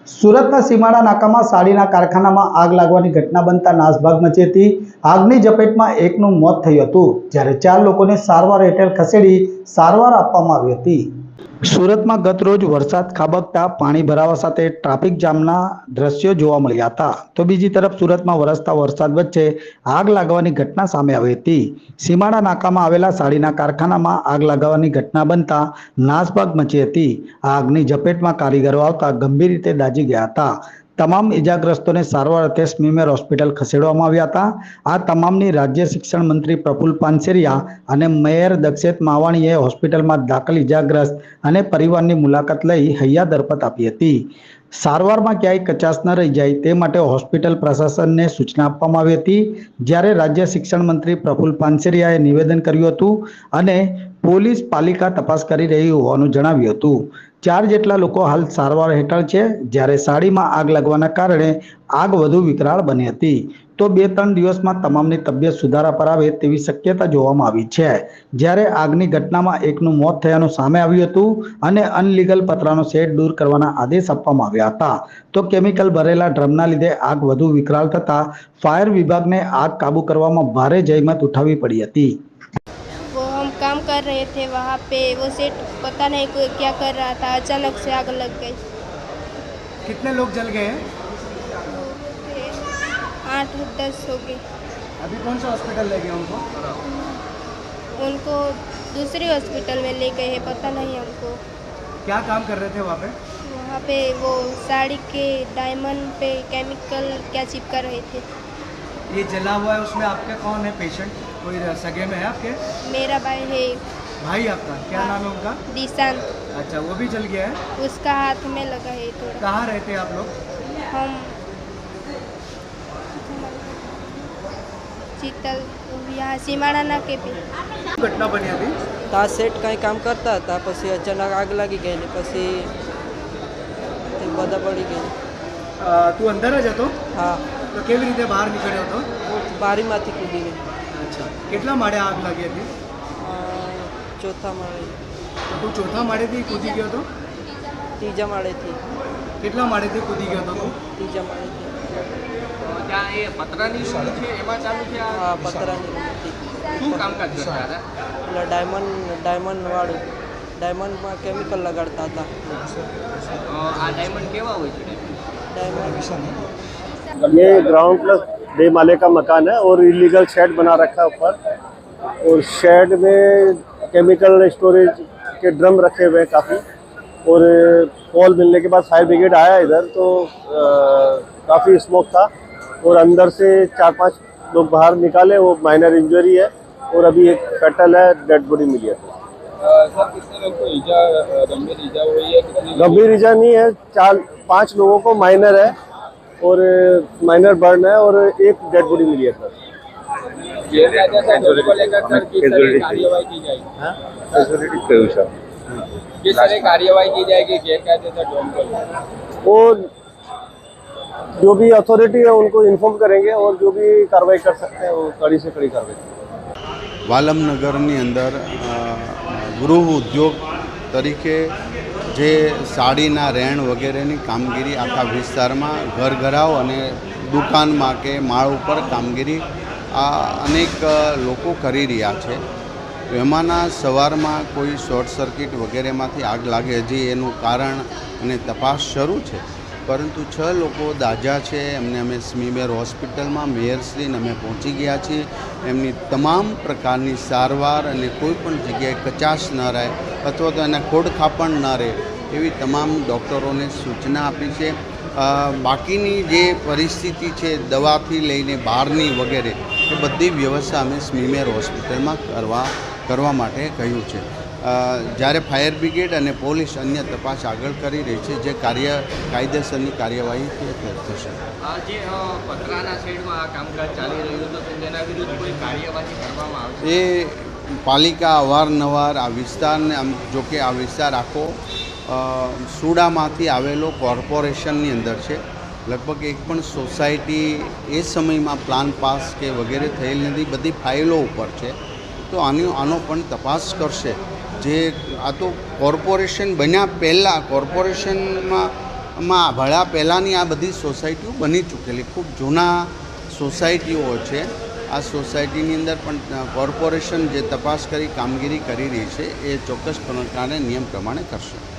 સુરતના સીમાડા નાકામાં સાડીના કારખાનામાં આગ લાગવાની ઘટના બનતા નાસભાગ મચી હતી। આગની ઝપેટમાં એકનું મોત થયું હતું, જ્યારે 4 લોકોને સારવાર હેઠળ ખસેડી સારવાર આપવામાં આવી હતી। સુરતમાં ગતરોજ વરસાદ ખાબકતા પાણી ભરાવા સાથે ટ્રાફિક જામના દ્રશ્યો જોવા મળ્યા હતા, તો બીજી તરફ સુરતમાં વરસતા વરસાદ વચ્ચે આગ લાગવાની ઘટના સામે આવી હતી। સીમાડા નાકામાં આવેલા સાડીના કારખાનામાં આગ લાગવાની ઘટના બનતા નાસભાગ મચી હતી। આગની ઝપેટમાં કારીગરો આવતા ગંભીર રીતે દાઝી ગયા હતા। તમામ ઇજાગ્રસ્તોને સારવાર અર્થે સ્મીમેર હોસ્પિટલ ખસેડવામાં આવ્યા હતા। આ તમામની રાજ્ય શિક્ષણ મંત્રી પ્રફુલ પાનસેરિયા અને મેયર દક્ષેત માવાણીએ હોસ્પિટલમાં દાખલ ઇજાગ્રસ્ત અને પરિવારની મુલાકાત લઈ હૈયા દરપત આપી હતી। સારવારમાં ક્યાંય કચાશ ન રહી જાય તે માટે હોસ્પિટલ પ્રશાસનને સૂચના આપવામાં આવી હતી। જ્યારે રાજ્ય શિક્ષણ મંત્રી પ્રફુલ પાનસેરિયાએ નિવેદન કર્યું હતું અને પોલીસ પાલિકા તપાસ કરી રહી હોવાનું જણાવ્યું હતું। 4 જેટલા લોકો હાલ સારવાર હેઠળ છે, જ્યારે સાડીમાં આગ લાગવાના કારણે આગ વધુ વિકરાળ બની હતી, તો 2-3 દિવસમાં તમામની તબિયત સુધારા પર આવે તેવી શક્યતા જોવામાં આવી છે। જ્યારે આગની ઘટનામાં એકનું મોત થયાનું સામે આવ્યું હતું અને અનલીગલ પતરાનો શેડ દૂર કરવાના આદેશ આપવામાં આવ્યા હતા, તો કેમિકલ ભરેલા ડ્રમના લીધે આગ વધુ વિકરાળ થતા ફાયર વિભાગને આગ કાબુ કરવામાં ભારે જહેમત ઉઠાવવી પડી હતી। वो हम काम कर रहे थे वहाँ पे, वो सेट पता नहीं कोई क्या कर रहा था, अचानक से आग लग गई। कितने लोग जल गए हैं? 8-10 हो गए। अभी कौन सा हॉस्पिटल ले गए उनको? उनको दूसरी हॉस्पिटल में ले गए हैं, पता नहीं हमको। क्या काम कर रहे थे वहाँ पे? वहाँ पे वो साड़ी के डायमंड पे केमिकल क्या चिपका रहे थे। ये जला हुआ है, उसमें आपके कौन है पेशेंट? कोई सगे में है आपके? मेरा भाई है। भाई आपका क्या नाम है उनका? दिशांत। अच्छा, वो भी जल गया है। उसका हाथ में लगा है थोड़ा। कहाँ रहते हैं आप लोग? हम शीतल यहाँ सीमाड़ा नाके पे। घटना बनी अभी? તા સેટ કાંઈ કામ કરતા હતા, પછી અચાનક આગ લાગી ગઈ ને પછી તે બધા પડી ગઈ। તું અંદર જ હતો? હા, તો કેવી રીતે બહાર નીકળ્યો હતો? હું બારીમાંથી કૂદી ગઈ। અચ્છા, કેટલા માળે આગ લાગી હતી? ચોથા માળે, તો તું ચોથા માળેથી કૂદી ગયો હતો? ત્રીજા માળેથી, કેટલા માળેથી કૂદી ગયો હતો તું? ત્રીજા માળેથી। ત્યાં એ પતરાની રૂમ છે એમાં ચાલુ છે આ હા, પતરાની હતી। શું કામકાજ કરતા હતા? એટલે ડાયમંડવાળું, ડાયમંડમાં કેમિકલ લગાડતા હતા। આ ડાયમંડ કેવા હોય છે? ડાયમંડ ये ग्राउंड प्लस डे माले का मकान है और इलीगल शेड बना रखा है ऊपर, और शेड में केमिकल स्टोरेज के ड्रम रखे हुए हैं काफ़ी। और कॉल मिलने के बाद फायर ब्रिगेड आया इधर, तो काफ़ी स्मोक था और अंदर से 4-5 लोग बाहर निकाले, वो माइनर इंजरी है और अभी एक फेटल है, डेड बॉडी मिली है। सर कितने लोग को गंभीर ईजा हुई है? गंभीर ईजा नहीं है, 4-5 लोगों को माइनर है और माइनर बर्न है और एक डेड बॉडी मिली है सर। को लेकर सर किस तरह कार्यवाही की जाएगी? किस तरह कार्यवाही की जाएगी गैरकायदेसर ढंग पर? वो जो भी अथॉरिटी है उनको इन्फॉर्म करेंगे और जो भी कार्रवाई कर सकते हैं वो कड़ी से कड़ी कार्रवाई करेंगे। વાલમનગરની અંદર ગૃહ ઉદ્યોગ તરીકે જે સાડીના રેણ વગેરેની કામગીરી આખા વિસ્તારમાં ઘરઘરાવ અને દુકાનમાં કે માળ ઉપર કામગીરી આ અનેક લોકો કરી રહ્યા છે। એમાંના સવારમાં કોઈ શોર્ટ સર્કિટ વગેરેમાંથી આગ લાગે, હજી એનું કારણ અને તપાસ શરૂ છે, પરંતુ 6 લોકો દાઝા છે। એમને અમે સ્મીમેર હોસ્પિટલમાં મેયરશ્રીને અમે પહોંચી ગયા છીએ। એમની તમામ પ્રકારની સારવાર અને કોઈ પણ જગ્યાએ કચાશ ન રહે અથવા તો એને ખોડખાપણ ન રહે એવી તમામ ડૉક્ટરોને સૂચના આપી છે। બાકીની જે પરિસ્થિતિ છે દવાથી લઈને બહારની વગેરે એ બધી વ્યવસ્થા અમે સ્મીમેર હોસ્પિટલમાં કરવા માટે કહ્યું છે। જ્યારે ફાયર બ્રિગેડ અને પોલીસ અન્ય તપાસ આગળ કરી રહી છે, જે કાયદેસરની કાર્યવાહી થશે। આ જે પતરાના શેડમાં આ કામકાજ ચાલી રહ્યું હતું તેના વિરુદ્ધ કોઈ કાર્યવાહી કરવામાં આવશે? એ પાલિકા અવારનવાર આ વિસ્તારને જોકે આ વિસ્તાર આખો સુડામાંથી આવેલો કોર્પોરેશનની અંદર છે। લગભગ એક પણ સોસાયટી એ સમયમાં પ્લાન પાસ કે વગેરે થયેલ નથી, બધી ફાઇલો ઉપર છે। તો આનો પણ તપાસ કરશે। જે આ તો કોર્પોરેશન બન્યા પહેલાં કોર્પોરેશનમાં માં ભળા પહેલાંની આ બધી સોસાયટીઓ બની ચૂકેલી ખૂબ જૂના સોસાયટીઓ છે. આ સોસાયટીની અંદર પણ કોર્પોરેશન જે તપાસ કરી કામગીરી કરી રહી છે એ ચોક્કસ પ્રકારે નિયમ પ્રમાણે કરશે.